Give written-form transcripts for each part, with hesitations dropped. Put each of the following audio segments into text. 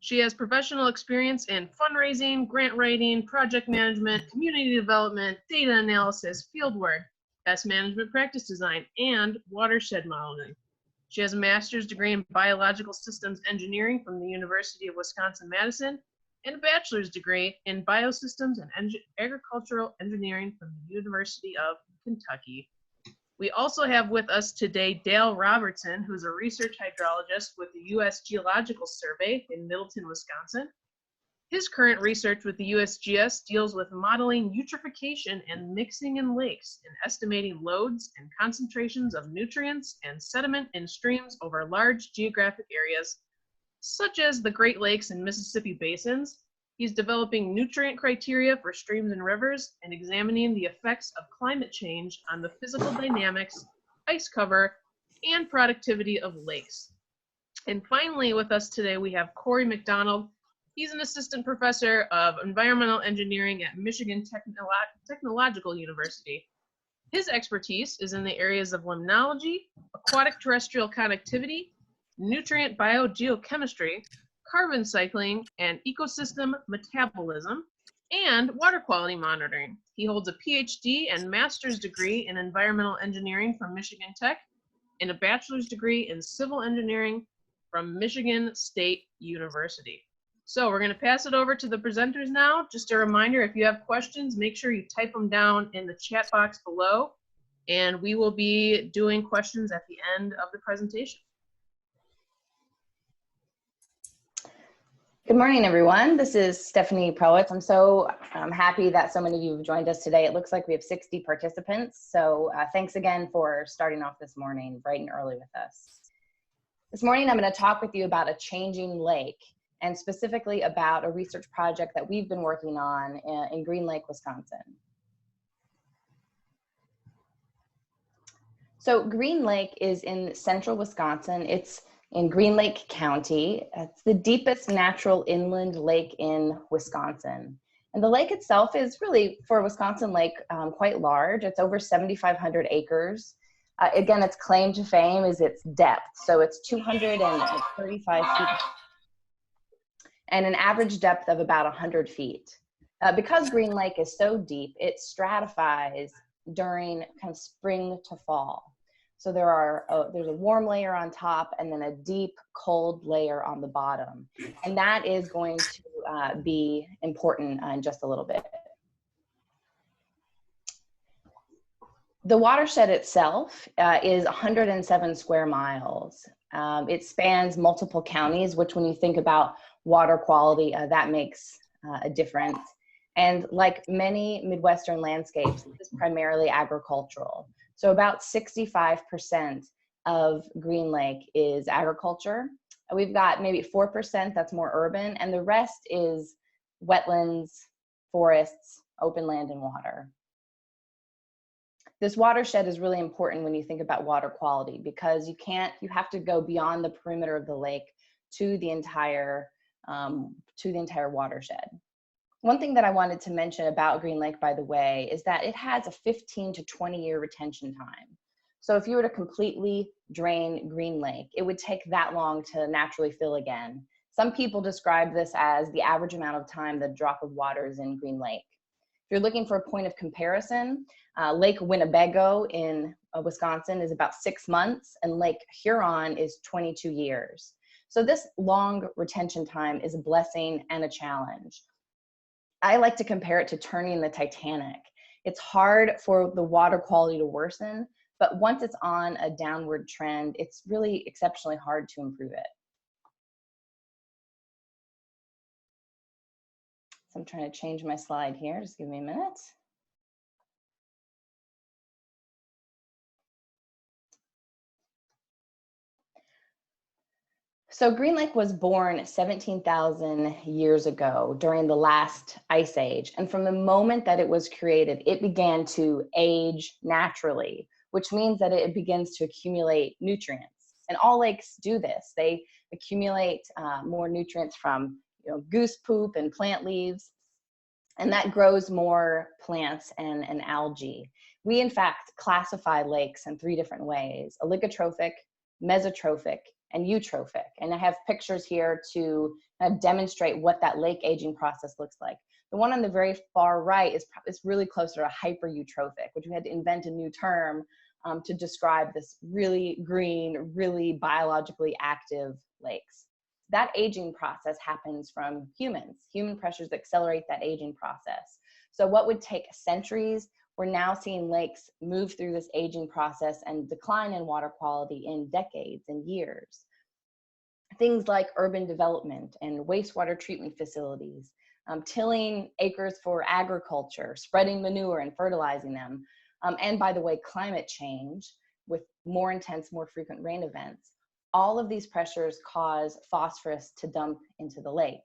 She has professional experience in fundraising, grant writing, project management, community development, data analysis, fieldwork, best management practice design, and watershed modeling. She has a master's degree in biological systems engineering from the University of Wisconsin-Madison and a bachelor's degree in biosystems and agricultural engineering from the University of Kentucky. We also have with us today Dale Robertson, who's a research hydrologist with the U.S. Geological Survey in Middleton, Wisconsin. His current research with the USGS deals with modeling eutrophication and mixing in lakes and estimating loads and concentrations of nutrients and sediment in streams over large geographic areas, such as the Great Lakes and Mississippi basins. He's developing nutrient criteria for streams and rivers and examining the effects of climate change on the physical dynamics, ice cover, and productivity of lakes. And finally with us today, we have Corey McDonald. He's an assistant professor of environmental engineering at Michigan Technological University. His expertise is in the areas of limnology, aquatic terrestrial connectivity, nutrient biogeochemistry, carbon cycling and ecosystem metabolism, and water quality monitoring. He holds a PhD and master's degree in environmental engineering from Michigan Tech and a bachelor's degree in civil engineering from Michigan State University. So we're going to pass it over to the presenters now. Just a reminder, if you have questions, make sure you type them down in the chat box below, and we will be doing questions at the end of the presentation. Good morning, everyone. This is Stephanie Prowitz. I'm so happy that so many of you have joined us today. It looks like we have 60 participants. So thanks again for starting off this morning bright and early with us. This morning, I'm going to talk with you about a changing lake and specifically about a research project that we've been working on in Green Lake, Wisconsin. So Green Lake is in central Wisconsin. It's in Green Lake County. It's the deepest natural inland lake in Wisconsin. And the lake itself is really, for a Wisconsin lake, quite large. It's over 7,500 acres. Again, its claim to fame is its depth. So it's 235 feet and an average depth of about 100 feet. Because Green Lake is so deep, it stratifies during kind of spring to fall. So there's a warm layer on top and then a deep cold layer on the bottom. And that is going to be important in just a little bit. The watershed itself is 107 square miles. It spans multiple counties, which when you think about water quality, that makes a difference. And like many Midwestern landscapes, it's primarily agricultural. So about 65% of Green Lake is agriculture. We've got maybe 4% that's more urban, and the rest is wetlands, forests, open land, and water. This watershed is really important when you think about water quality because you have to go beyond the perimeter of the lake to the entire watershed. One thing that I wanted to mention about Green Lake, by the way, is that it has a 15 to 20 year retention time. So if you were to completely drain Green Lake, it would take that long to naturally fill again. Some people describe this as the average amount of time the drop of water is in Green Lake. If you're looking for a point of comparison, Lake Winnebago in Wisconsin is about 6 months, and Lake Huron is 22 years. So this long retention time is a blessing and a challenge. I like to compare it to turning the Titanic. It's hard for the water quality to worsen, but once it's on a downward trend, it's really exceptionally hard to improve it. So I'm trying to change my slide here. Just give me a minute. So Green Lake was born 17,000 years ago during the last ice age. And from the moment that it was created, it began to age naturally, which means that it begins to accumulate nutrients. And all lakes do this. They accumulate more nutrients from goose poop and plant leaves, and that grows more plants and algae. We, in fact, classify lakes in 3 different ways: oligotrophic, mesotrophic, and eutrophic. And I have pictures here to kind of demonstrate what that lake aging process looks like. The one on the very far right is really closer to hypereutrophic, which we had to invent a new term to describe this really green, really biologically active lakes. That aging process happens from humans. Human pressures accelerate that aging process. So what would take centuries, we're now seeing lakes move through this aging process and decline in water quality in decades and years. Things like urban development and wastewater treatment facilities, tilling acres for agriculture, spreading manure and fertilizing them, and by the way, climate change with more intense, more frequent rain events. All of these pressures cause phosphorus to dump into the lake.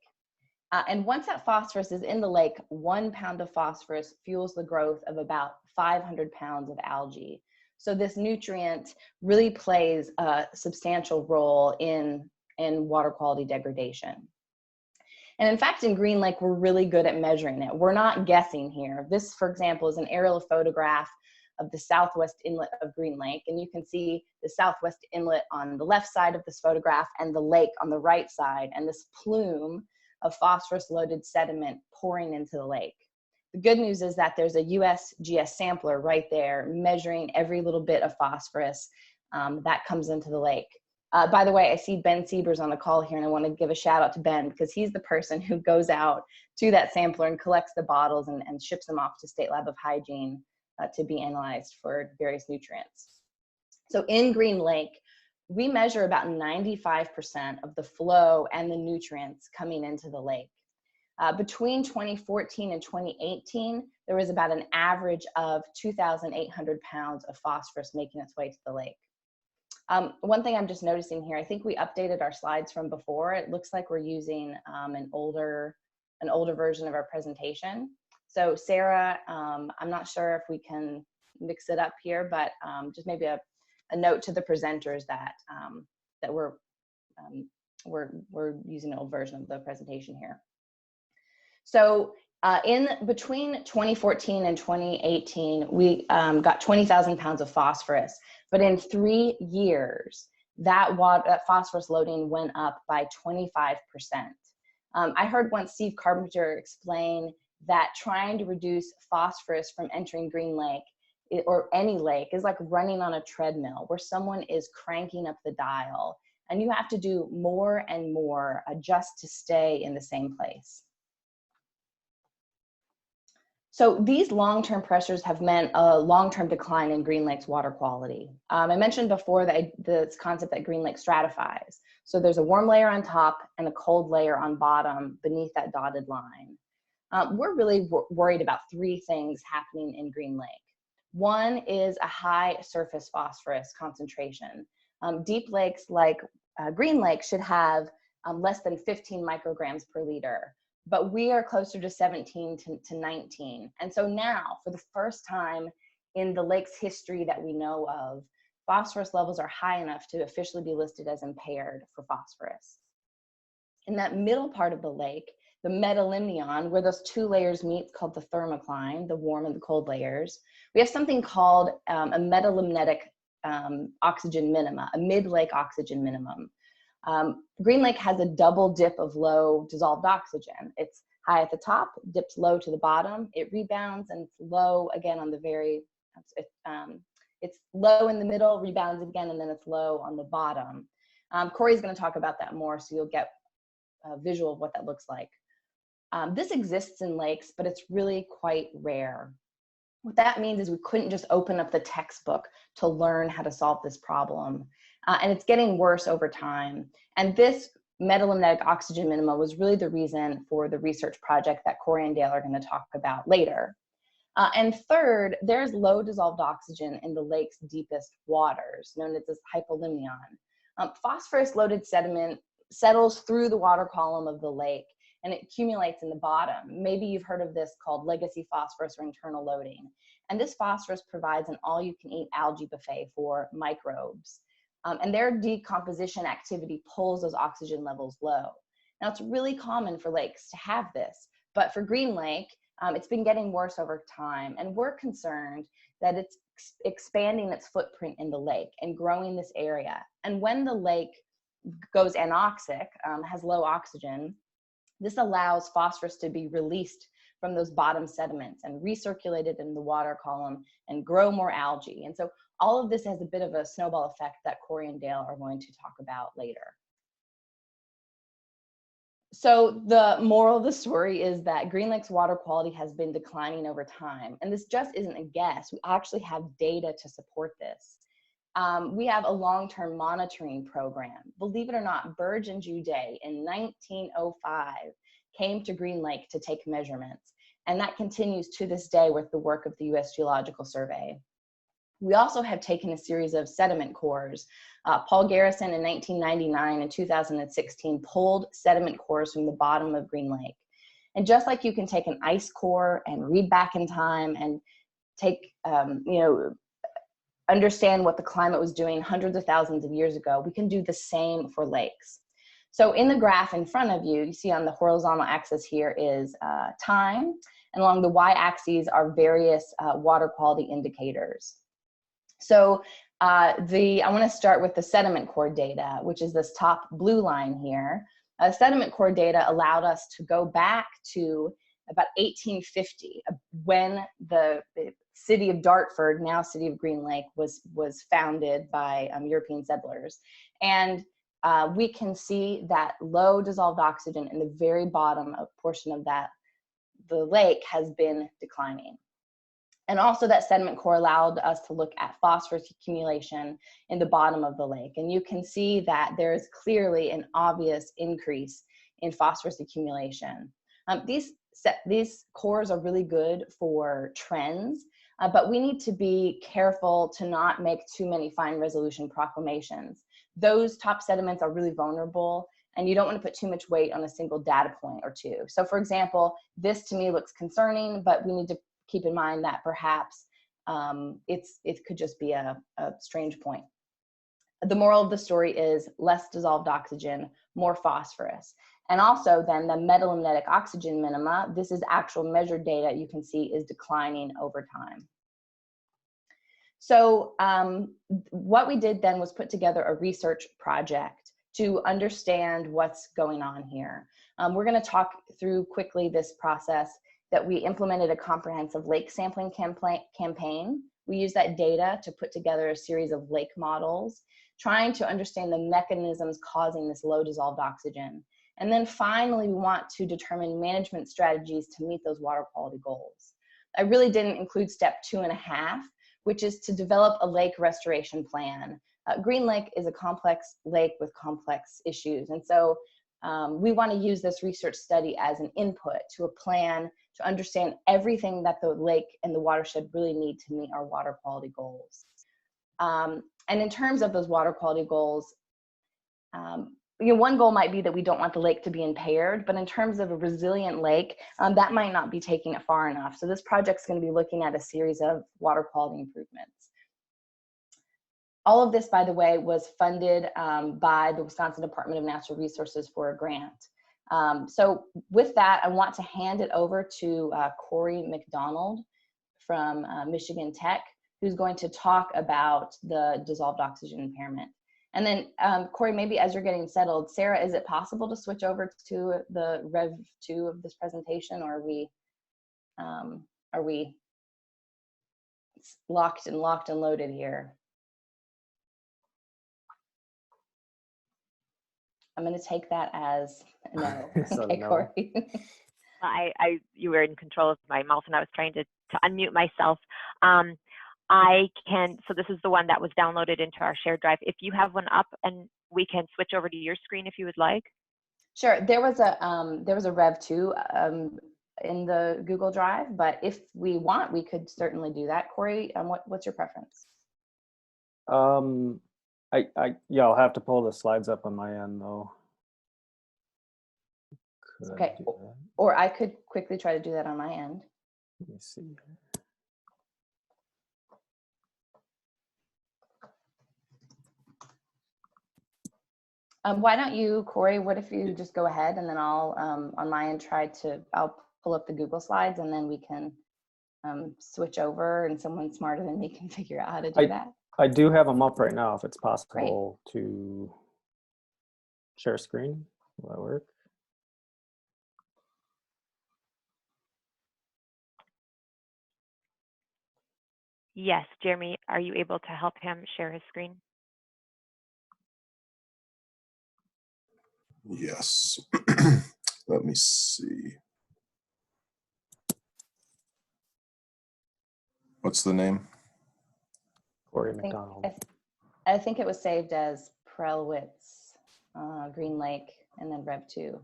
And once that phosphorus is in the lake, 1 pound of phosphorus fuels the growth of about 500 pounds of algae. So this nutrient really plays a substantial role in water quality degradation. And in fact, in Green Lake, we're really good at measuring it. We're not guessing here. This, for example, is an aerial photograph of the southwest inlet of Green Lake. And you can see the southwest inlet on the left side of this photograph and the lake on the right side, and this plume of phosphorus-loaded sediment pouring into the lake. The good news is that there's a USGS sampler right there measuring every little bit of phosphorus that comes into the lake. By the way, I see Ben Siebers on the call here, and I want to give a shout out to Ben because he's the person who goes out to that sampler and collects the bottles and ships them off to State Lab of Hygiene to be analyzed for various nutrients. So in Green Lake, we measure about 95% of the flow and the nutrients coming into the lake. Between 2014 and 2018, there was about an average of 2,800 pounds of phosphorus making its way to the lake. One thing I'm just noticing here, I think we updated our slides from before. It looks like we're using an older version of our presentation. So Sarah, I'm not sure if we can mix it up here, but just maybe a note to the presenters that that we're using an old version of the presentation here. So in between 2014 and 2018, we got 20,000 pounds of phosphorus. But in 3 years, that phosphorus loading went up by 25%. I heard once Steve Carpenter explain that trying to reduce phosphorus from entering Green Lake or any lake is like running on a treadmill where someone is cranking up the dial, and you have to do more and more just to stay in the same place. So these long-term pressures have meant a long-term decline in Green Lake's water quality. I mentioned before that this concept that Green Lake stratifies. So there's a warm layer on top and a cold layer on bottom beneath that dotted line. We're really worried about 3 things happening in Green Lake. One is a high surface phosphorus concentration. Deep lakes like Green Lake should have less than 15 micrograms per liter, but we are closer to 17 to 19. And so now, for the first time in the lake's history that we know of, phosphorus levels are high enough to officially be listed as impaired for phosphorus. In that middle part of the lake, the metalimnion, where those 2 layers meet, called the thermocline, the warm and the cold layers, we have something called a metalimnetic oxygen minima, a mid-lake oxygen minimum. Green Lake has a double dip of low dissolved oxygen. It's high at the top, dips low to the bottom, it rebounds, and it's low again on the it's low in the middle, rebounds again, and then it's low on the bottom. Corey's going to talk about that more, so you'll get a visual of what that looks like. This exists in lakes, but it's really quite rare. What that means is we couldn't just open up the textbook to learn how to solve this problem. And it's getting worse over time. And this metalimnetic oxygen minima was really the reason for the research project that Corey and Dale are going to talk about later. And third, there's low dissolved oxygen in the lake's deepest waters, known as this hypolimnion. Phosphorus-loaded sediment settles through the water column of the lake, and it accumulates in the bottom. Maybe you've heard of this called legacy phosphorus or internal loading. And this phosphorus provides an all-you-can-eat algae buffet for microbes. And their decomposition activity pulls those oxygen levels low. Now, it's really common for lakes to have this, but for Green Lake, it's been getting worse over time, and we're concerned that it's expanding its footprint in the lake and growing this area. And when the lake goes anoxic, has low oxygen, this allows phosphorus to be released from those bottom sediments and recirculated in the water column and grow more algae. And so all of this has a bit of a snowball effect that Corey and Dale are going to talk about later. So the moral of the story is that Green Lake's water quality has been declining over time. And this just isn't a guess. We actually have data to support this. We have a long-term monitoring program. Believe it or not, Burge and Jude in 1905 came to Green Lake to take measurements. And that continues to this day with the work of the US Geological Survey. We also have taken a series of sediment cores. Paul Garrison in 1999 and 2016 pulled sediment cores from the bottom of Green Lake. And just like you can take an ice core and read back in time and take, understand what the climate was doing hundreds of thousands of years ago, we can do the same for lakes. So in the graph in front of you, you see on the horizontal axis here is time, and along the y-axis are various water quality indicators. So I want to start with the sediment core data, which is this top blue line here. Sediment core data allowed us to go back to about 1850, when the city of Dartford, now city of Green Lake, was founded by European settlers. And we can see that low dissolved oxygen in the very bottom portion of the lake has been declining. And also that sediment core allowed us to look at phosphorus accumulation in the bottom of the lake. And you can see that there is clearly an obvious increase in phosphorus accumulation. These cores are really good for trends, but we need to be careful to not make too many fine resolution proclamations. Those top sediments are really vulnerable, and you don't want to put too much weight on a single data point or two. So for example, this to me looks concerning, but we need to keep in mind that perhaps it could just be a strange point. The moral of the story is less dissolved oxygen, more phosphorus. And also then the metallomimetic oxygen minima, this is actual measured data, you can see is declining over time. So what we did then was put together a research project to understand what's going on here. We're going to talk through quickly this process that we implemented a comprehensive lake sampling campaign. We used that data to put together a series of lake models, trying to understand the mechanisms causing this low dissolved oxygen. And then finally, we want to determine management strategies to meet those water quality goals. I really didn't include step 2.5, which is to develop a lake restoration plan. Green Lake is a complex lake with complex issues. And so we want to use this research study as an input to a plan to understand everything that the lake and the watershed really need to meet our water quality goals. And in terms of those water quality goals, one goal might be that we don't want the lake to be impaired, but in terms of a resilient lake, that might not be taking it far enough. So this project's going to be looking at a series of water quality improvements. All of this, by the way, was funded by the Wisconsin Department of Natural Resources for a grant. So with that, I want to hand it over to Corey McDonald from Michigan Tech, who's going to talk about the dissolved oxygen impairment. And then Corey, maybe as you're getting settled, Sarah, is it possible to switch over to the Rev 2 of this presentation, or are we locked and loaded here? I'm going to take that as a no. Okay, no. Corey. You were in control of my mouth, and I was trying to unmute myself. So this is the one that was downloaded into our shared drive. If you have one up, and we can switch over to your screen if you would like. Sure. There was a Rev 2 in the Google Drive, but if we want, we could certainly do that. Corey, what's your preference? Yeah, I'll have to pull the slides up on my end though. Okay, or I could quickly try to do that on my end. Let me see. Why don't you, Corey, what if you just go ahead, and then I'll, on my end, I'll pull up the Google slides, and then we can switch over, and someone smarter than me can figure out how to do that. I do have them up right now if it's possible to share screen. Will that work? Yes, Jeremy, are you able to help him share his screen? Yes. Let me see. What's the name? Corey I think, McDonald. I think it was saved as Prelwitz, Green Lake, and then Rev 2.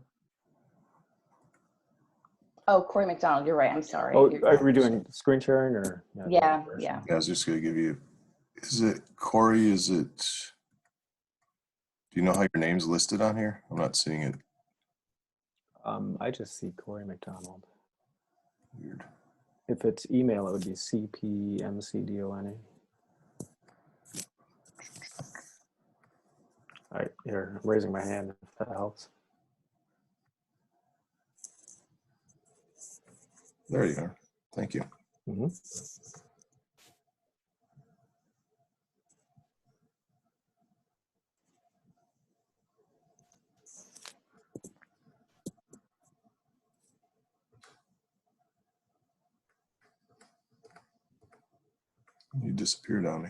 Oh, Corey McDonald, you're right. I'm sorry. Oh, You're- are we doing screen sharing or? Yeah, version? yeah. I was just going to give you, is it Corey? Is it, do you know how your name's listed on here? I'm not seeing it. I just see Corey McDonald. Weird. If it's email, it would be CPMCDONA. All right, here, I'm raising my hand if that helps. There you are. Thank you. Mm-hmm. You disappeared on me.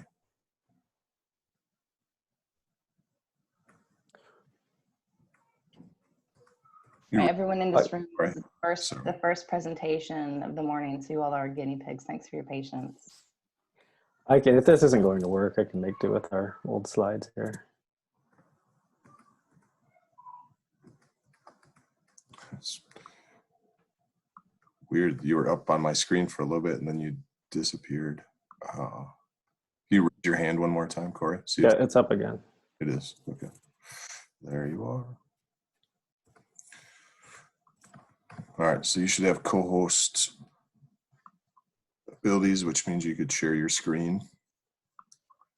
Right, everyone in this room, right. the first presentation of the morning, so you all are guinea pigs. Thanks for your patience. I can, if this isn't going to work, I can make do with our old slides here. It's weird. You were up on my screen for a little bit and then you disappeared. Can you raise your hand one more time, Corey? See Yeah, it's up again. It is. Okay. There you are. All right. So you should have co-host abilities, which means you could share your screen.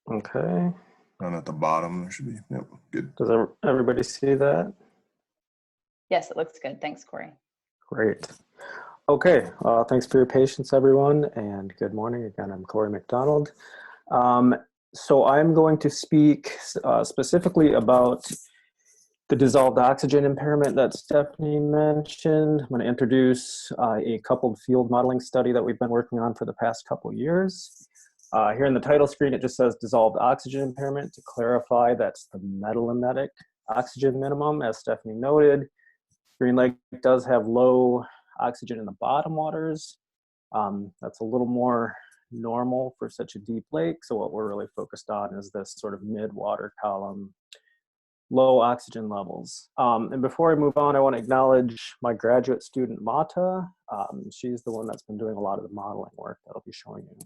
Okay. Down at the bottom, there should be. Yep. Good. Does everybody see that? Yes, it looks good. Thanks, Corey. Great. Okay, thanks for your patience, everyone, and good morning. Again, I'm Corey McDonald. So I'm going to speak specifically about the dissolved oxygen impairment that Stephanie mentioned. I'm going to introduce a coupled field modeling study that we've been working on for the past couple years. Here in the title screen, it just says dissolved oxygen impairment. To clarify, that's the metalytic oxygen minimum, as Stephanie noted. Green Lake does have low oxygen in the bottom waters. That's a little more normal for such a deep lake. So what we're really focused on is this sort of mid-water column, low oxygen levels. And before I move on, I want to acknowledge my graduate student, Mata. She's the one that's been doing a lot of the modeling work that I'll be showing you.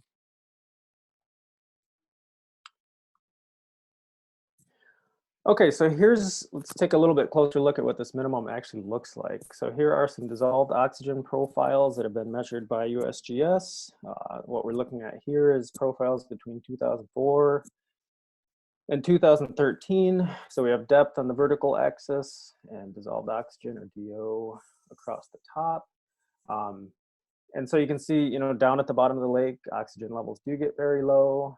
Okay, so let's take a little bit closer look at what this minimum actually looks like. So here are some dissolved oxygen profiles that have been measured by USGS. What we're looking at here is profiles between 2004 and 2013. So we have depth on the vertical axis and dissolved oxygen, or DO, across the top. And so you can see, down at the bottom of the lake, oxygen levels do get very low.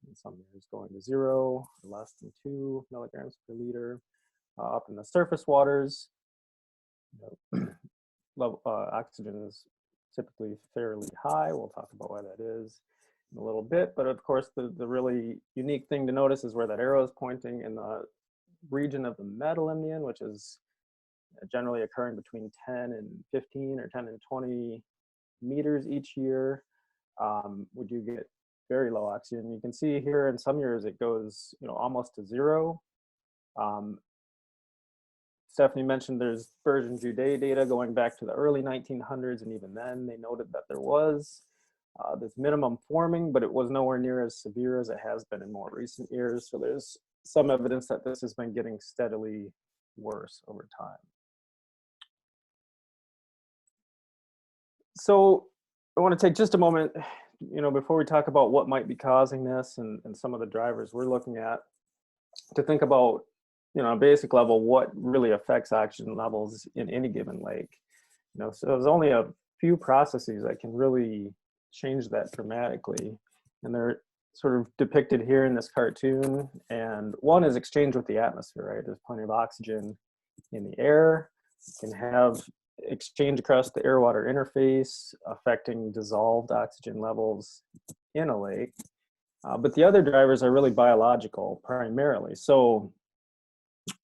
In some areas going to 0 or less than 2 milligrams per liter. Up in the surface waters, oxygen is typically fairly high. We'll talk about why that is in a little bit. But of course, the really unique thing to notice is where that arrow is pointing in the region of the metalimnion, which is generally occurring between 10 and 15 or 10 and 20 meters each year. We do get very low oxygen. You can see here in some years it goes, almost to 0. Stephanie mentioned there's Bergen Judet data going back to the early 1900s, and even then they noted that there was this minimum forming, but it was nowhere near as severe as it has been in more recent years. So there's some evidence that this has been getting steadily worse over time. So I want to take just a moment, before we talk about what might be causing this and some of the drivers we're looking at, to think about, a basic level, what really affects oxygen levels in any given lake. So there's only a few processes that can really change that dramatically. And they're sort of depicted here in this cartoon. And one is exchange with the atmosphere, right? There's plenty of oxygen in the air. You can have exchange across the air-water interface, affecting dissolved oxygen levels in a lake. But the other drivers are really biological primarily. So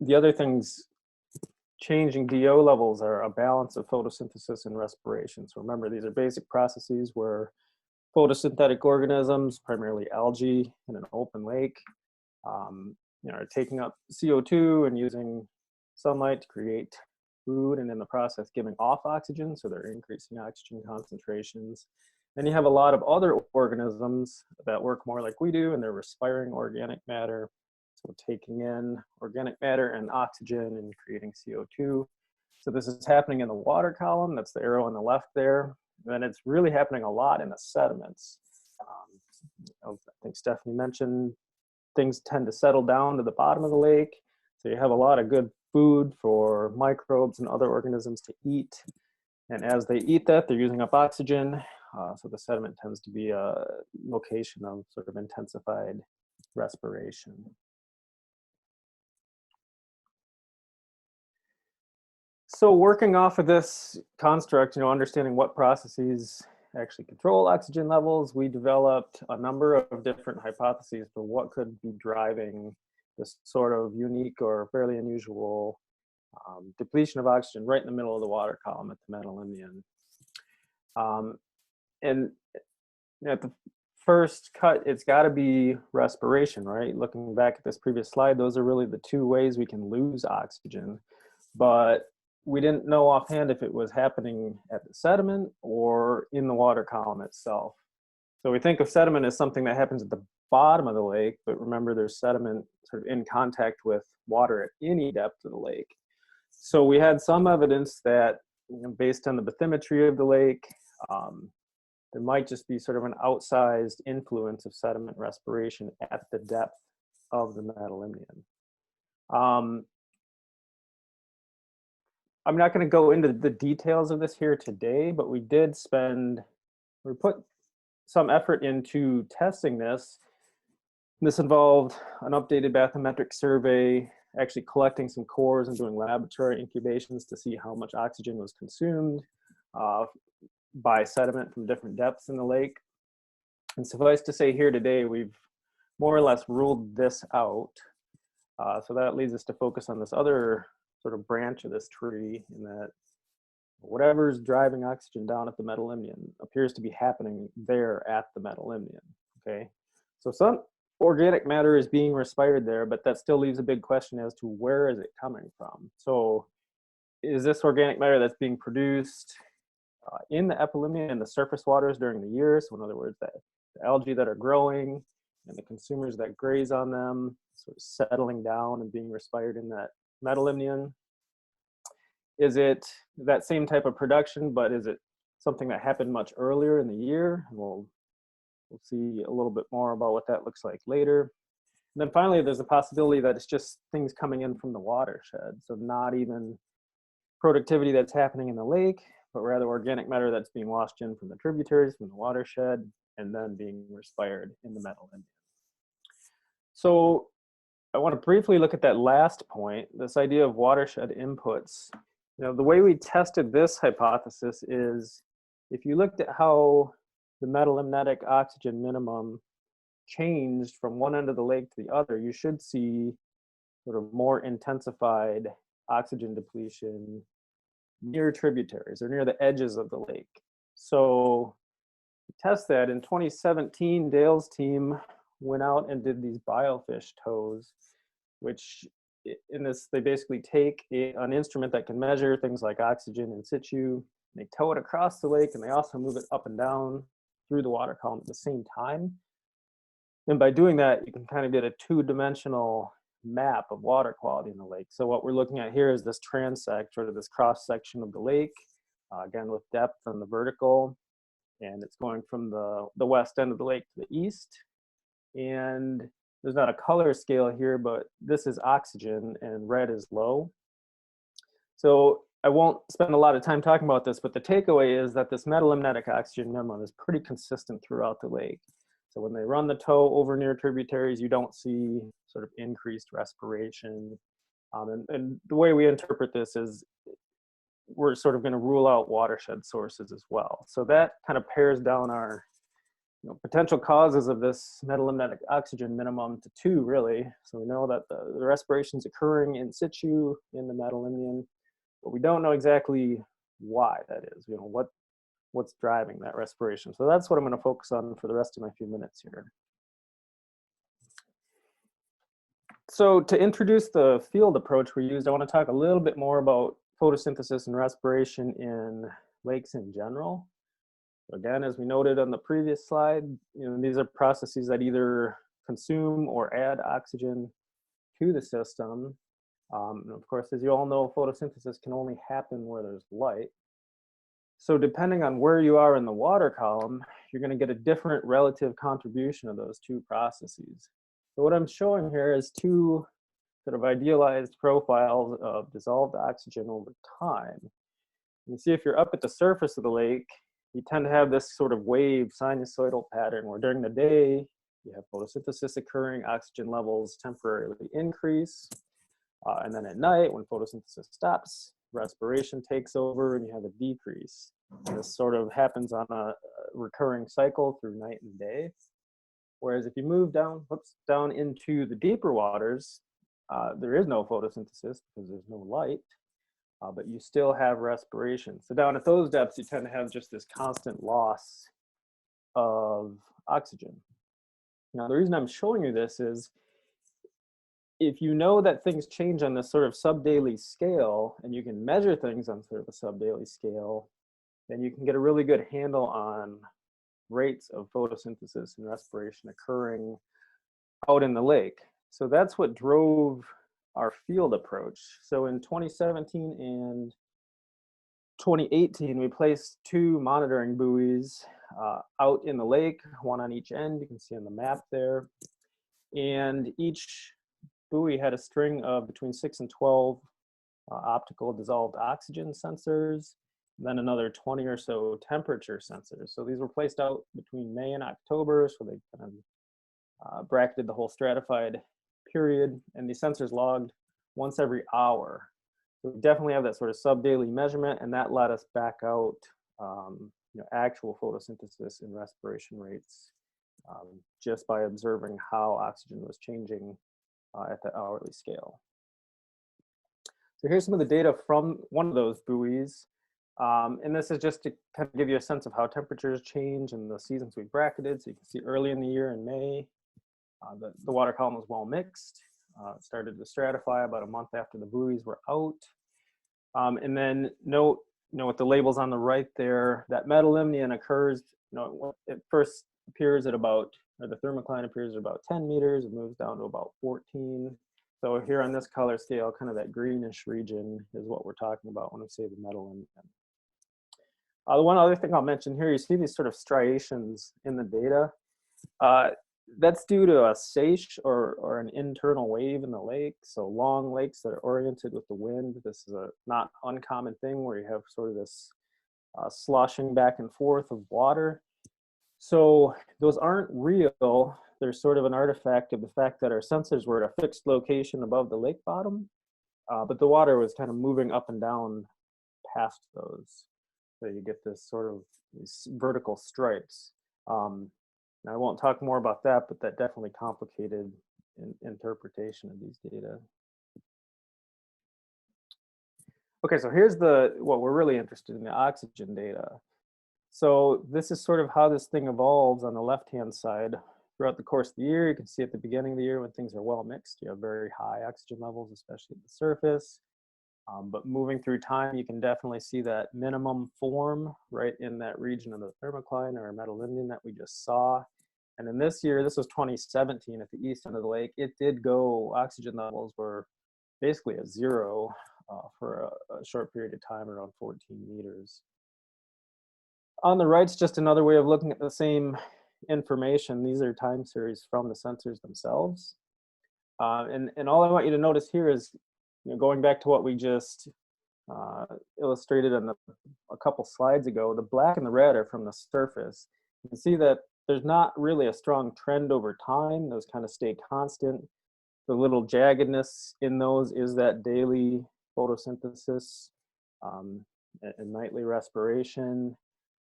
the other things changing DO levels are a balance of photosynthesis and respiration. So remember, these are basic processes where photosynthetic organisms, primarily algae in an open lake, are taking up CO2 and using sunlight to create food, and in the process giving off oxygen, so they're increasing oxygen concentrations. Then you have a lot of other organisms that work more like we do, and they're respiring organic matter, so taking in organic matter and oxygen and creating CO2. So this is happening in the water column, that's the arrow on the left there. And then it's really happening a lot in the sediments. I think Stephanie mentioned things tend to settle down to the bottom of the lake. So you have a lot of good food for microbes and other organisms to eat. And as they eat that, they're using up oxygen. So the sediment tends to be a location of sort of intensified respiration. So working off of this construct, understanding what processes actually control oxygen levels, we developed a number of different hypotheses for what could be driving this sort of unique or fairly unusual depletion of oxygen right in the middle of the water column at the metalimnion. And at the first cut, it's got to be respiration, right? Looking back at this previous slide, those are really the two ways we can lose oxygen. But we didn't know offhand if it was happening at the sediment or in the water column itself. So we think of sediment as something that happens at the bottom of the lake, but remember there's sediment sort of in contact with water at any depth of the lake. So we had some evidence that, based on the bathymetry of the lake, there might just be sort of an outsized influence of sediment respiration at the depth of the metalimnion. I'm not going to go into the details of this here today, but we put some effort into testing this. This involved an updated bathymetric survey, actually collecting some cores and doing laboratory incubations to see how much oxygen was consumed by sediment from different depths in the lake. And suffice to say here today, we've more or less ruled this out. So that leads us to focus on this other sort of branch of this tree, in that whatever's driving oxygen down at the metalimnion appears to be happening there at the metalimnion, okay? So some organic matter is being respired there, but that still leaves a big question as to where is it coming from? So is this organic matter that's being produced in the epilimnion and the surface waters during the year? So in other words, the algae that are growing and the consumers that graze on them sort of settling down and being respired in that metalimnion? Is it that same type of production, but is it something that happened much earlier in the year? And we'll see a little bit more about what that looks like later. And then finally, there's a possibility that it's just things coming in from the watershed. So not even productivity that's happening in the lake, but rather organic matter that's being washed in from the tributaries, from the watershed, and then being respired in the metalimnion. So I want to briefly look at that last point, this idea of watershed inputs. The way we tested this hypothesis is, if you looked at how the metalimnetic oxygen minimum changed from one end of the lake to the other, you should see sort of more intensified oxygen depletion near tributaries or near the edges of the lake. So to test that, in 2017, Dale's team went out and did these Biofish Toes, which in this, they basically take an instrument that can measure things like oxygen in situ, and they tow it across the lake, and they also move it up and down through the water column at the same time. And by doing that, you can kind of get a two-dimensional map of water quality in the lake. So what we're looking at here is this transect, sort of this cross-section of the lake, again with depth on the vertical, and it's going from the west end of the lake to the east. And there's not a color scale here, but this is oxygen and red is low. So I won't spend a lot of time talking about this, but the takeaway is that this metalimnetic oxygen minimum is pretty consistent throughout the lake. So when they run the toe over near tributaries, you don't see sort of increased respiration. And the way we interpret this is we're sort of going to rule out watershed sources as well. So that kind of pares down our potential causes of this metalimnic oxygen minimum to 2, really. So we know that the respiration is occurring in situ in the metalimnion, but we don't know exactly why that is, what's driving that respiration. So that's what I'm going to focus on for the rest of my few minutes here. So to introduce the field approach we used, I want to talk a little bit more about photosynthesis and respiration in lakes in general. Again, as we noted on the previous slide, these are processes that either consume or add oxygen to the system. And of course, as you all know, photosynthesis can only happen where there's light. So depending on where you are in the water column, you're going to get a different relative contribution of those 2 processes. So what I'm showing here is 2 sort of idealized profiles of dissolved oxygen over time. You see, if you're up at the surface of the lake, you tend to have this sort of wave sinusoidal pattern where during the day, you have photosynthesis occurring, oxygen levels temporarily increase. And then at night, when photosynthesis stops, respiration takes over and you have a decrease. And this sort of happens on a recurring cycle through night and day. Whereas if you move down into the deeper waters, there is no photosynthesis because there's no light. But you still have respiration. So down at those depths, you tend to have just this constant loss of oxygen. Now, the reason I'm showing you this is if you know that things change on this sort of subdaily scale, and you can measure things on sort of a subdaily scale, then you can get a really good handle on rates of photosynthesis and respiration occurring out in the lake. So that's what drove our field approach. So in 2017 and 2018, we placed 2 monitoring buoys out in the lake, 1 on each end. You can see on the map there. And each buoy had a string of between 6 and 12 optical dissolved oxygen sensors, and then another 20 or so temperature sensors. So these were placed out between May and October, so they kind of bracketed the whole stratified period, and these sensors logged once every hour. So we definitely have that sort of sub-daily measurement, and that let us back out actual photosynthesis and respiration rates just by observing how oxygen was changing at the hourly scale. So here's some of the data from one of those buoys. And this is just to kind of give you a sense of how temperatures change in the seasons we bracketed. So you can see early in the year in May, the water column was well mixed. It started to stratify about a month after the buoys were out. And then note, with the labels on the right there, that metalimnion occurs, it first appears at about, or the thermocline appears at about 10 meters, it moves down to about 14. So here on this color scale, kind of that greenish region is what we're talking about when we say the metalimnion. The one other thing I'll mention here, you see these sort of striations in the data. That's due to a seiche or an internal wave in the lake. So long lakes that are oriented with the wind. This is a not uncommon thing where you have sort of this sloshing back and forth of water. So those aren't real. They're sort of an artifact of the fact that our sensors were at a fixed location above the lake bottom, but the water was kind of moving up and down past those. So you get this sort of these vertical stripes. Now, I won't talk more about that, but that definitely complicated interpretation of these data. Okay, so here's what we're really interested in, the oxygen data. So this is sort of how this thing evolves on the left-hand side throughout the course of the year. You can see at the beginning of the year when things are well mixed, you have very high oxygen levels, especially at the surface. But moving through time, you can definitely see that minimum form right in that region of the thermocline or metalimnion that we just saw. And in this year, this was 2017 at the east end of the lake, it did go, oxygen levels were basically at 0 for a short period of time, around 14 meters. On the right's just another way of looking at the same information. These are time series from the sensors themselves. And all I want you to notice here is, going back to what we just illustrated on a couple slides ago, the black and the red are from the surface. You can see that there's not really a strong trend over time. Those kind of stay constant. The little jaggedness in those is that daily photosynthesis and nightly respiration.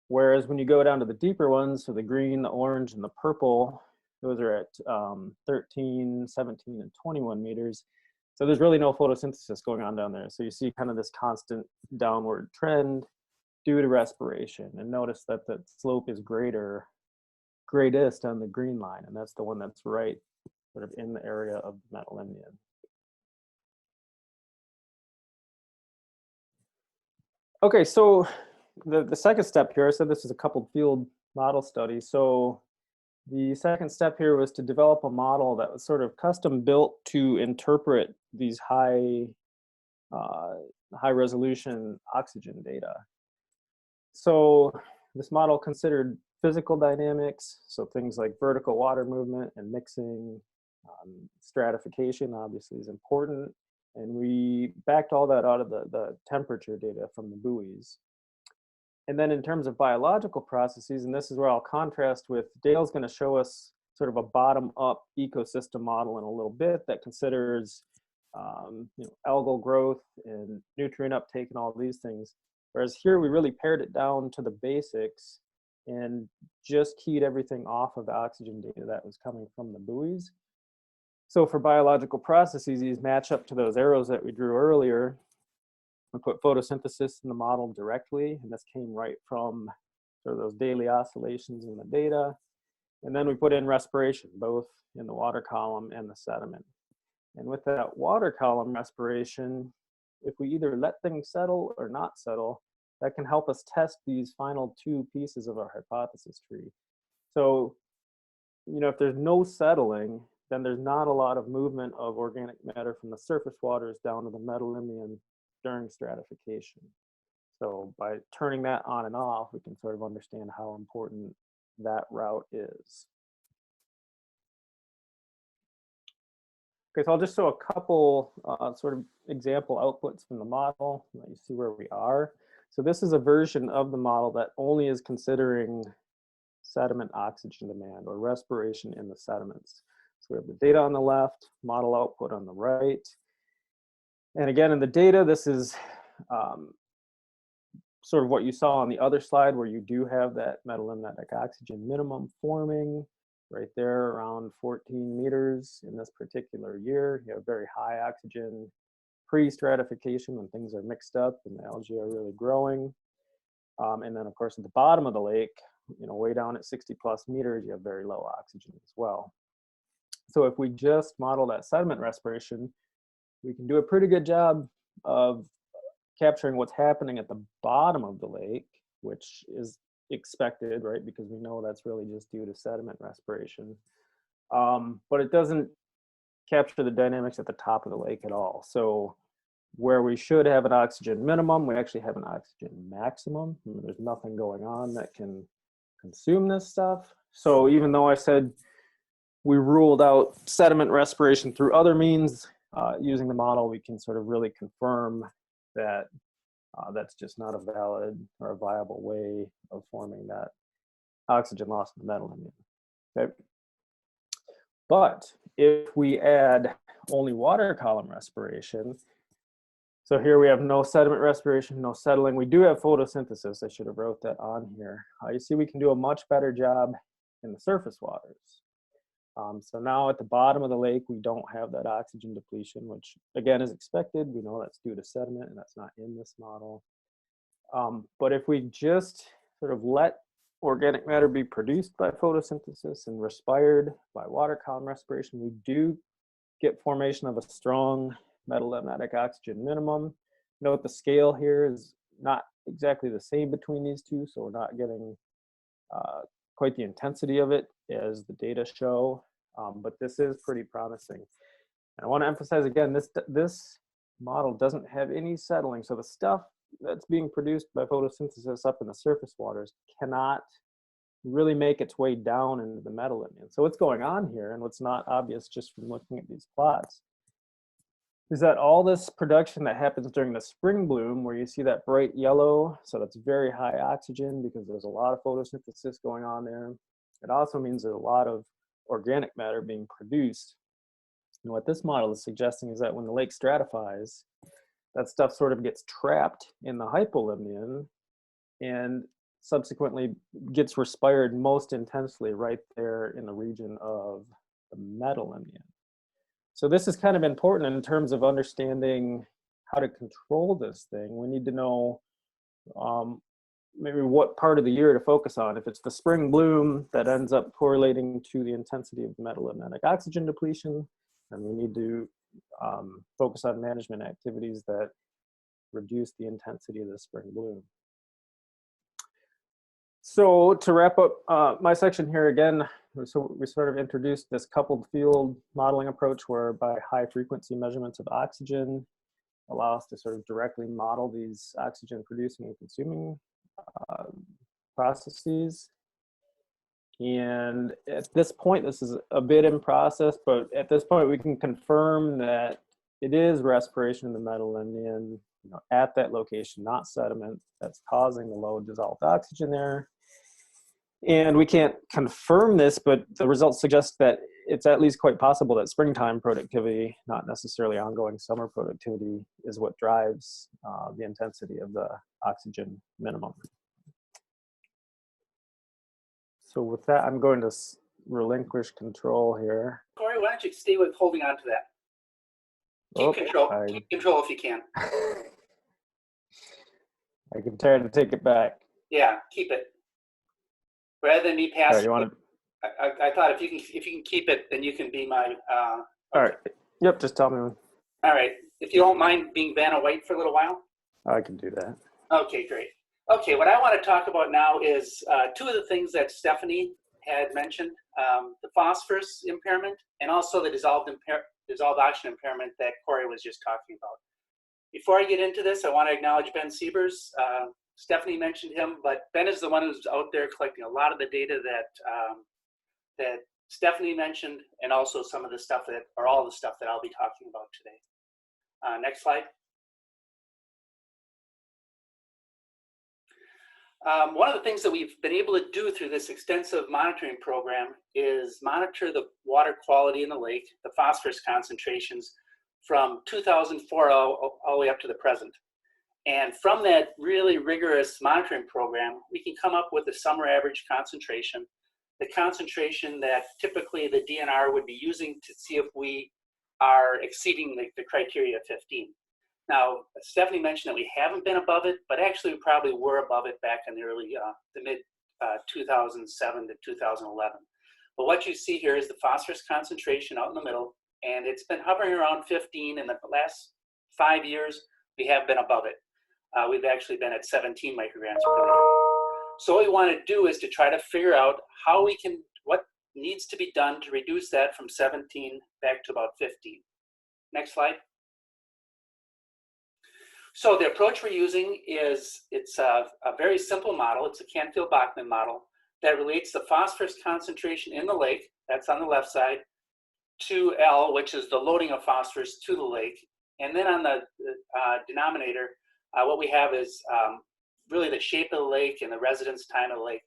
Whereas when you go down to the deeper ones, so the green, the orange, and the purple, those are at 13, 17, and 21 meters. So there's really no photosynthesis going on down there. So you see kind of this constant downward trend due to respiration. And notice that the slope is greatest on the green line, and that's the one that's right sort of in the area of the metalimnion. Okay, so the second step here, I said this is a coupled field model study. So the second step here was to develop a model that was sort of custom built to interpret these high resolution oxygen data. So this model considered physical dynamics, so things like vertical water movement and mixing. Stratification obviously is important, and we backed all that out of the temperature data from the buoys. And then in terms of biological processes, and this is where I'll contrast with, Dale's going to show us sort of a bottom-up ecosystem model in a little bit that considers algal growth and nutrient uptake and all these things. Whereas here we really pared it down to the basics and just keyed everything off of the oxygen data that was coming from the buoys. So for biological processes, these match up to those arrows that we drew earlier. We put photosynthesis in the model directly, and this came right from sort of those daily oscillations in the data. And then we put in respiration, both in the water column and the sediment. And with that water column respiration, if we either let things settle or not settle, that can help us test these final two pieces of our hypothesis tree. So, if there's no settling, then there's not a lot of movement of organic matter from the surface waters down to the metalimnion during stratification. So by turning that on and off, we can sort of understand how important that route is. Okay, so I'll just show a couple sort of example outputs from the model. Let you see where we are. So this is a version of the model that only is considering sediment oxygen demand or respiration in the sediments. So we have the data on the left, model output on the right. And again, in the data, this is sort of what you saw on the other slide, where you do have that metalimnitic oxygen minimum forming right there around 14 meters in this particular year. You have very high oxygen pre-stratification when things are mixed up and the algae are really growing. And then of course at the bottom of the lake, way down at 60 plus meters, you have very low oxygen as well. So if we just model that sediment respiration, we can do a pretty good job of capturing what's happening at the bottom of the lake, which is expected, right? Because we know that's really just due to sediment respiration. But it doesn't capture the dynamics at the top of the lake at all. So where we should have an oxygen minimum, we actually have an oxygen maximum. There's nothing going on that can consume this stuff. So even though I said we ruled out sediment respiration through other means, using the model, we can sort of really confirm that that's just not a valid or a viable way of forming that oxygen loss in the metalimnion. Okay. But if we add only water column respiration, so here we have no sediment respiration, no settling. We do have photosynthesis. I should have wrote that on here. You see we can do a much better job in the surface waters. So now at the bottom of the lake, we don't have that oxygen depletion, which again is expected. We know that's due to sediment and that's not in this model. But if we just sort of let organic matter be produced by photosynthesis and respired by water column respiration, we do get formation of a strong metalimnitic oxygen minimum. Note the scale here is not exactly the same between these two, so we're not getting quite the intensity of it as the data show, but this is pretty promising. And I want to emphasize again, this model doesn't have any settling, so the stuff that's being produced by photosynthesis up in the surface waters cannot really make its way down into the metalimnion. So what's going on here, and what's not obvious just from looking at these plots, is that all this production that happens during the spring bloom, where you see that bright yellow, so that's very high oxygen because there's a lot of photosynthesis going on there. It also means there's a lot of organic matter being produced. And what this model is suggesting is that when the lake stratifies, that stuff sort of gets trapped in the hypolimnion and subsequently gets respired most intensely right there in the region of the metalimnion. So this is kind of important in terms of understanding how to control this thing. We need to know maybe what part of the year to focus on. If it's the spring bloom that ends up correlating to the intensity of metalimnionic oxygen depletion, then we need to focus on management activities that reduce the intensity of the spring bloom. So to wrap up my section here again, so we sort of introduced this coupled field modeling approach whereby high frequency measurements of oxygen allow us to sort of directly model these oxygen producing and consuming processes. And at this point, this is a bit in process, but at this point we can confirm that it is respiration in the metalimnion, at that location, not sediment, that's causing the low dissolved oxygen there. And we can't confirm this, but the results suggest that it's at least quite possible that springtime productivity, not necessarily ongoing summer productivity, is what drives the intensity of the oxygen minimum. So with that, I'm going to relinquish control here. Corey, why don't you stay with holding on to that? Keep control if you can. I can try to take it back. Yeah, keep it. Rather than me passing. Right, you want to... I thought if you can keep it, then you can be my. All right. Yep. Just tell me when. All right. If you don't mind being Vanna White for a little while. I can do that. Okay, great. Okay, what I want to talk about now is two of the things that Stephanie had mentioned: the phosphorus impairment and also the dissolved oxygen impairment that Corey was just talking about. Before I get into this, I want to acknowledge Ben Siebers. Stephanie mentioned him, but Ben is the one who's out there collecting a lot of the data that Stephanie mentioned, and also some of the stuff that, or all the stuff that I'll be talking about today. Next slide. One of the things that we've been able to do through this extensive monitoring program is monitor the water quality in the lake, the phosphorus concentrations from 2004 all the way up to the present. And from that really rigorous monitoring program, we can come up with a summer average concentration, the concentration that typically the DNR would be using to see if we are exceeding the criteria of 15. Now, Stephanie mentioned that we haven't been above it, but actually we probably were above it back in the early, the mid 2007 to 2011. But what you see here is the phosphorus concentration out in the middle, and it's been hovering around 15. In the last 5 years, we have been above it. We've actually been at 17 micrograms per liter. So what we want to do is to try to figure out how we can, what needs to be done to reduce that from 17 back to about 15. Next slide. So the approach we're using is, it's a very simple model. It's a Canfield-Bachmann model that relates the phosphorus concentration in the lake, that's on the left side, to L, which is the loading of phosphorus to the lake. And then on the denominator, what we have is really the shape of the lake and the residence time of the lake.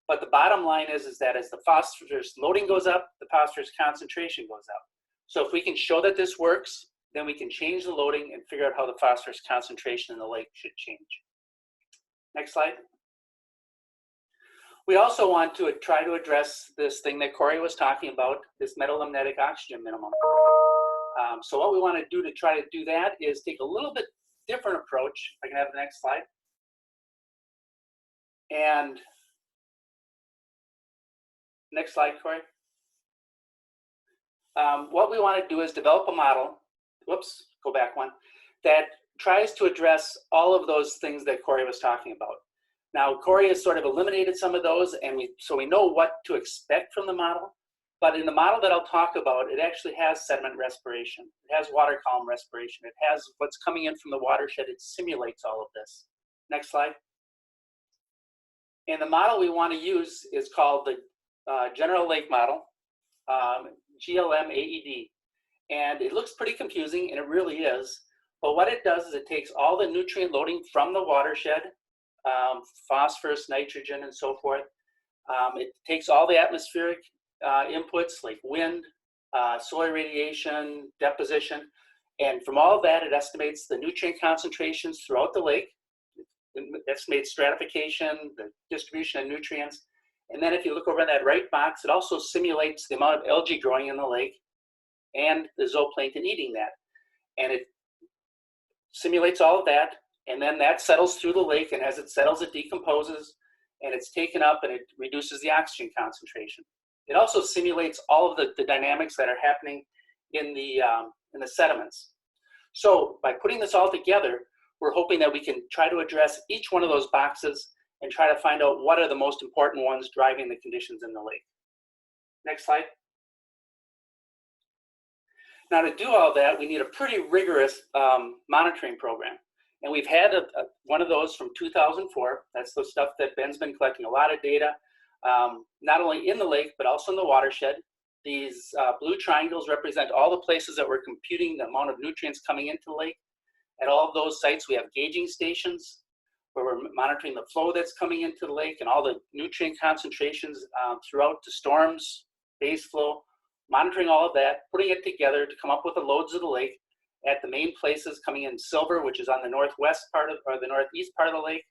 But the bottom line is that as the phosphorus loading goes up, the phosphorus concentration goes up. So if we can show that this works, then we can change the loading and figure out how the phosphorus concentration in the lake should change. Next slide. We also want to try to address this thing that Corey was talking about, this metalimnionic oxygen minimum. So what we want to do to try to do that is take a little bit different approach. If I can have the next slide. And next slide, Corey. What we want to do is develop a model, whoops, go back one, that tries to address all of those things that Corey was talking about. Now, Corey has sort of eliminated some of those, and so we know what to expect from the model. But in the model that I'll talk about, it actually has sediment respiration. It has water column respiration. It has what's coming in from the watershed. It simulates all of this. Next slide. And the model we want to use is called the General Lake Model, GLM-AED. And it looks pretty confusing, and it really is. But what it does is it takes all the nutrient loading from the watershed, phosphorus, nitrogen, and so forth, It takes all the atmospheric inputs like wind, solar radiation, deposition, and from all of that, it estimates the nutrient concentrations throughout the lake. It estimates stratification, the distribution of nutrients. And then if you look over in that right box, it also simulates the amount of algae growing in the lake and the zooplankton eating that. And it simulates all of that, and then that settles through the lake, and as it settles, it decomposes, and it's taken up, and it reduces the oxygen concentration. It also simulates all of the dynamics that are happening in the sediments. So by putting this all together, we're hoping that we can try to address each one of those boxes and try to find out what are the most important ones driving the conditions in the lake. Next slide. Now to do all that, we need a pretty rigorous monitoring program. And we've had one of those from 2004. That's the stuff that Ben's been collecting a lot of data, not only in the lake, but also in the watershed. These blue triangles represent all the places that we're computing the amount of nutrients coming into the lake. At all of those sites, we have gauging stations where we're monitoring the flow that's coming into the lake and all the nutrient concentrations throughout the storms, base flow, monitoring all of that, putting it together to come up with the loads of the lake at the main places coming in Silver, which is on the northwest part of, or the northeast part of the lake,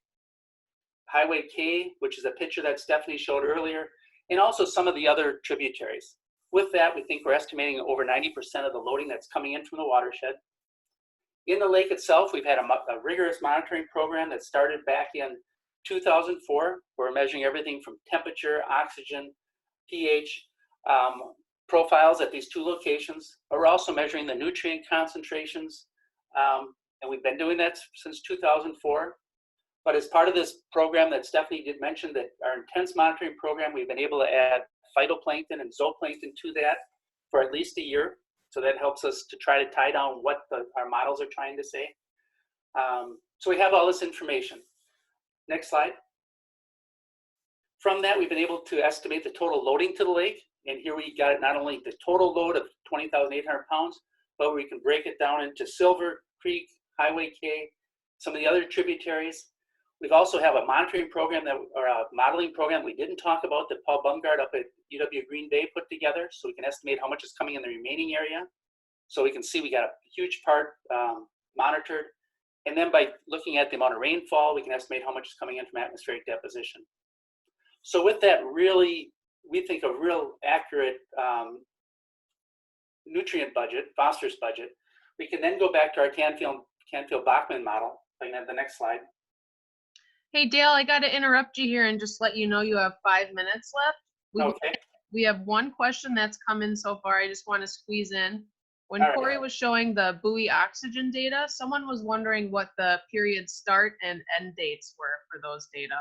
Highway K, which is a picture that Stephanie showed earlier, and also some of the other tributaries. With that, we think we're estimating over 90% of the loading that's coming in from the watershed. In the lake itself, we've had a rigorous monitoring program that started back in 2004. We're measuring everything from temperature, oxygen, pH, profiles at these two locations. But we're also measuring the nutrient concentrations, and we've been doing that since 2004. But as part of this program that Stephanie did mention, that our intense monitoring program, we've been able to add phytoplankton and zooplankton to that for at least a year. So that helps us to try to tie down what our models are trying to say. So we have all this information. Next slide. From that, we've been able to estimate the total loading to the lake. And here we got not only the total load of 20,800 pounds, but we can break it down into Silver Creek, Highway K, some of the other tributaries. We've also have a monitoring program or a modeling program we didn't talk about that Paul Bumgard up at UW Green Bay put together, so we can estimate how much is coming in the remaining area. So we can see we got a huge part monitored. And then by looking at the amount of rainfall, we can estimate how much is coming in from atmospheric deposition. So with that, really, we think a real accurate nutrient budget, phosphorus budget, we can then go back to our Canfield-Bachmann model. If I can have the next slide. Hey, Dale, I got to interrupt you here and just let you know you have 5 minutes left. We have one question that's come in so far. I just want to squeeze in. When Corey was showing the buoy oxygen data, someone was wondering what the period start and end dates were for those data.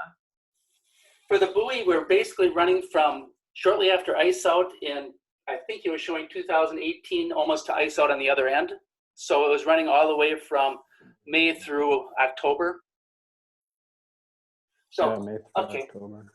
For the buoy, we're basically running from shortly after ice out in, I think he was showing 2018, almost to ice out on the other end. So it was running all the way from May through October. So, May through okay. October.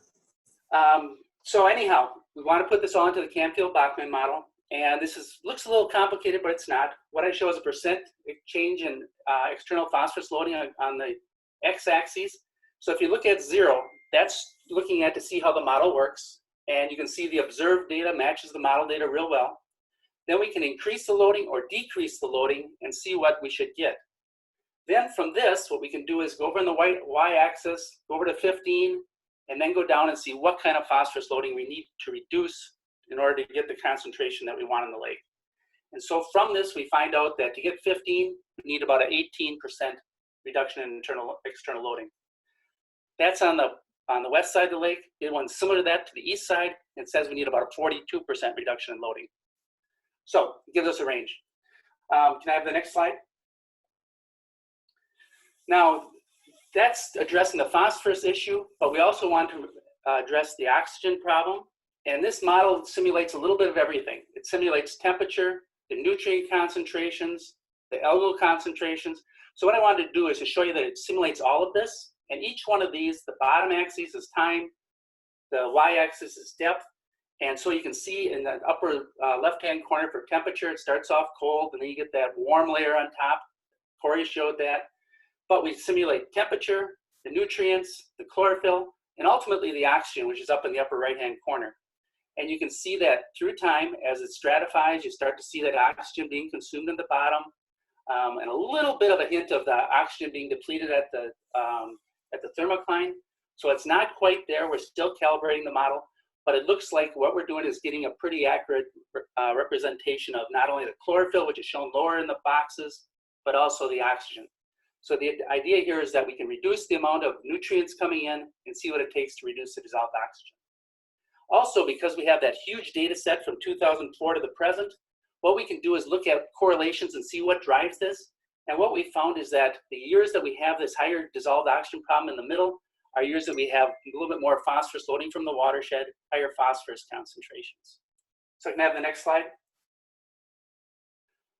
So anyhow, we want to put this all into the Canfield-Bachmann model. And this looks a little complicated, but it's not. What I show is a percent change in external phosphorus loading on the x-axis. So if you look at 0, that's looking at to see how the model works. And you can see the observed data matches the model data real well. Then we can increase the loading or decrease the loading and see what we should get. Then from this, what we can do is go over on the y-axis, go over to 15, and then go down and see what kind of phosphorus loading we need to reduce in order to get the concentration that we want in the lake. And so from this, we find out that to get 15, we need about an 18% reduction in external loading. That's on the west side of the lake. It went similar to that to the east side. It says we need about a 42% reduction in loading. So it gives us a range. Can I have the next slide? Now, that's addressing the phosphorus issue, but we also want to address the oxygen problem. And this model simulates a little bit of everything. It simulates temperature, the nutrient concentrations, the algal concentrations. So what I wanted to do is to show you that it simulates all of this. And each one of these, the bottom axis is time, the y-axis is depth. And so you can see in the upper left-hand corner for temperature, it starts off cold, and then you get that warm layer on top. Corey showed that. But we simulate temperature, the nutrients, the chlorophyll, and ultimately the oxygen, which is up in the upper right-hand corner. And you can see that through time, as it stratifies, you start to see that oxygen being consumed in the bottom, and a little bit of a hint of the oxygen being depleted at the thermocline. So it's not quite there. We're still calibrating the model, but it looks like what we're doing is getting a pretty accurate representation of not only the chlorophyll, which is shown lower in the boxes, but also the oxygen. So the idea here is that we can reduce the amount of nutrients coming in and see what it takes to reduce the dissolved oxygen. Also, because we have that huge data set from 2004 to the present, what we can do is look at correlations and see what drives this. And what we found is that the years that we have this higher dissolved oxygen problem in the middle are years that we have a little bit more phosphorus loading from the watershed, higher phosphorus concentrations. So can I have the next slide?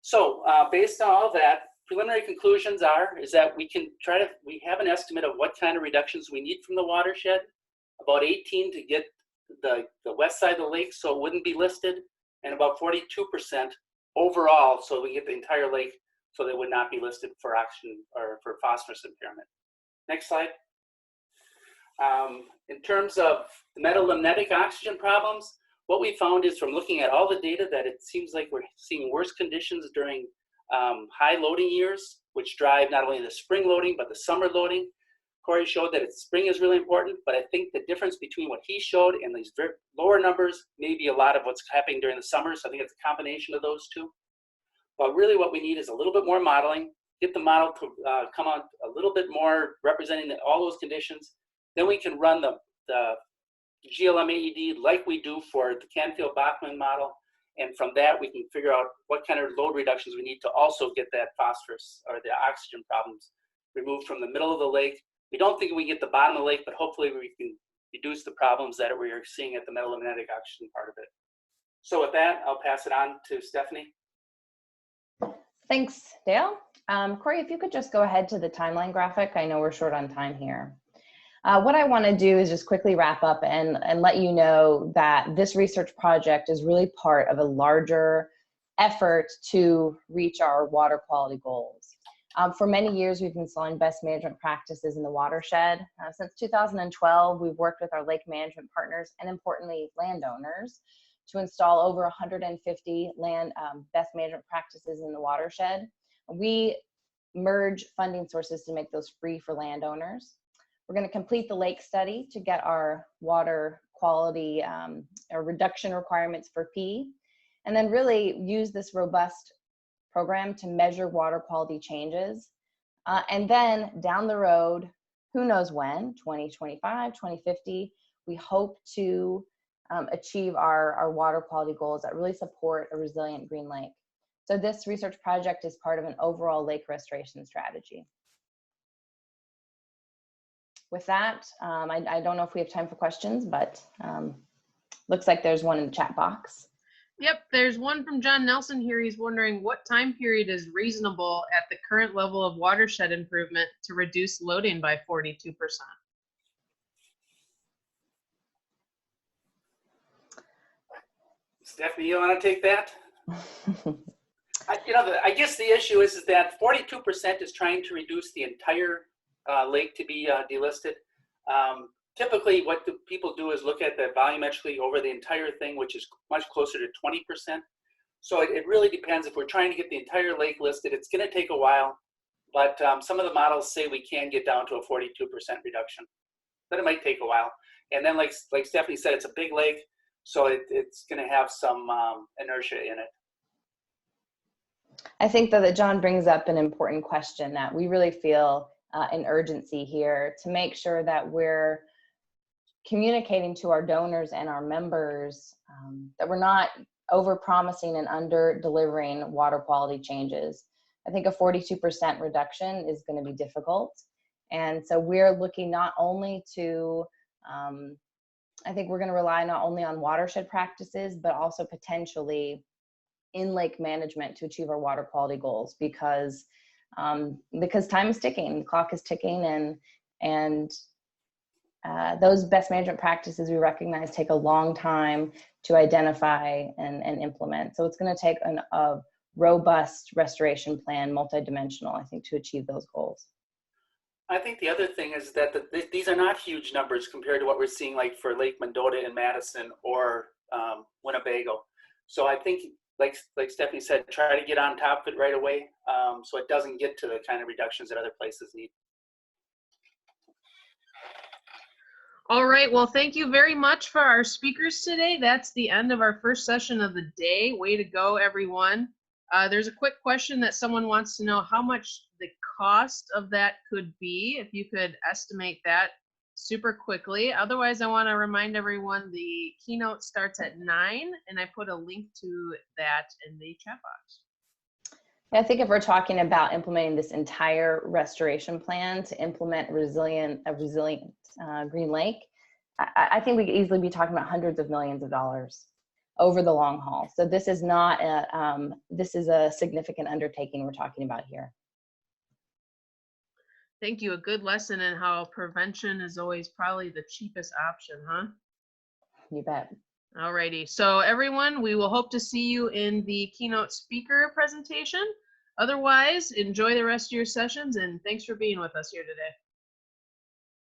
So based on all that, preliminary conclusions is that we have an estimate of what kind of reductions we need from the watershed, about 18 to get the west side of the lake so it wouldn't be listed, and about 42% overall so we get the entire lake so they would not be listed for oxygen or for phosphorus impairment. Next slide. In terms of the metalimnetic oxygen problems, what we found is from looking at all the data that it seems like we're seeing worse conditions during high loading years, which drive not only the spring loading, but the summer loading. Corey showed that spring is really important, but I think the difference between what he showed and these very lower numbers may be a lot of what's happening during the summer. So I think it's a combination of those two. But really what we need is a little bit more modeling, get the model to come out a little bit more representing all those conditions. Then we can run the GLM AED like we do for the Canfield-Bachmann model. And from that, we can figure out what kind of load reductions we need to also get that phosphorus or the oxygen problems removed from the middle of the lake. We don't think we get the bottom of the lake, but hopefully we can reduce the problems that we're seeing at the metalimnetic oxygen part of it. So with that, I'll pass it on to Stephanie. Thanks, Dale. Corey, if you could just go ahead to the timeline graphic. I know we're short on time here. What I want to do is just quickly wrap up and let you know that this research project is really part of a larger effort to reach our water quality goals. For many years, we've been installing best management practices in the watershed. Since 2012, we've worked with our lake management partners and, importantly, landowners to install over 150 best management practices in the watershed. We merge funding sources to make those free for landowners. We're going to complete the lake study to get our water quality or reduction requirements for P, and then really use this robust program to measure water quality changes. And then down the road, who knows when, 2025, 2050, we hope to achieve our water quality goals that really support a resilient green lake. So this research project is part of an overall lake restoration strategy. With that, I don't know if we have time for questions, but looks like there's one in the chat box. Yep, there's one from John Nelson here. He's wondering what time period is reasonable at the current level of watershed improvement to reduce loading by 42%. Stephanie, you want to take that? I guess the issue is that 42% is trying to reduce the entire lake to be delisted. Typically, what people do is look at the volumetrically over the entire thing, which is much closer to 20%. So it really depends. If we're trying to get the entire lake listed, it's going to take a while. But some of the models say we can get down to a 42% reduction. But it might take a while. And then, like Stephanie said, it's a big lake, so it's going to have some inertia in it. I think that John brings up an important question that we really feel an urgency here to make sure that we're communicating to our donors and our members that we're not over-promising and under-delivering water quality changes. I think a 42% reduction is going to be difficult. And so we're looking not only to, I think we're going to rely not only on watershed practices, but also potentially in lake management to achieve our water quality goals because time is ticking, the clock is ticking, and those best management practices we recognize take a long time to identify and implement. So it's going to take a robust restoration plan, multidimensional, I think, to achieve those goals. I think the other thing is that these are not huge numbers compared to what we're seeing like for Lake Mendota in Madison or Winnebago. So I think, like Stephanie said, try to get on top of it right away so it doesn't get to the kind of reductions that other places need. All right, well, thank you very much for our speakers today. That's the end of our first session of the day. Way to go, everyone. There's a quick question that someone wants to know how much the cost of that could be, if you could estimate that super quickly. Otherwise, I want to remind everyone the keynote starts at 9, and I put a link to that in the chat box. I think if we're talking about implementing this entire restoration plan to implement a resilient Green Lake, I think we could easily be talking about hundreds of millions of dollars over the long haul. So this is not this is a significant undertaking we're talking about here. Thank you. A good lesson in how prevention is always probably the cheapest option, huh? You bet. Alrighty. So everyone, we will hope to see you in the keynote speaker presentation. Otherwise, enjoy the rest of your sessions, and thanks for being with us here today.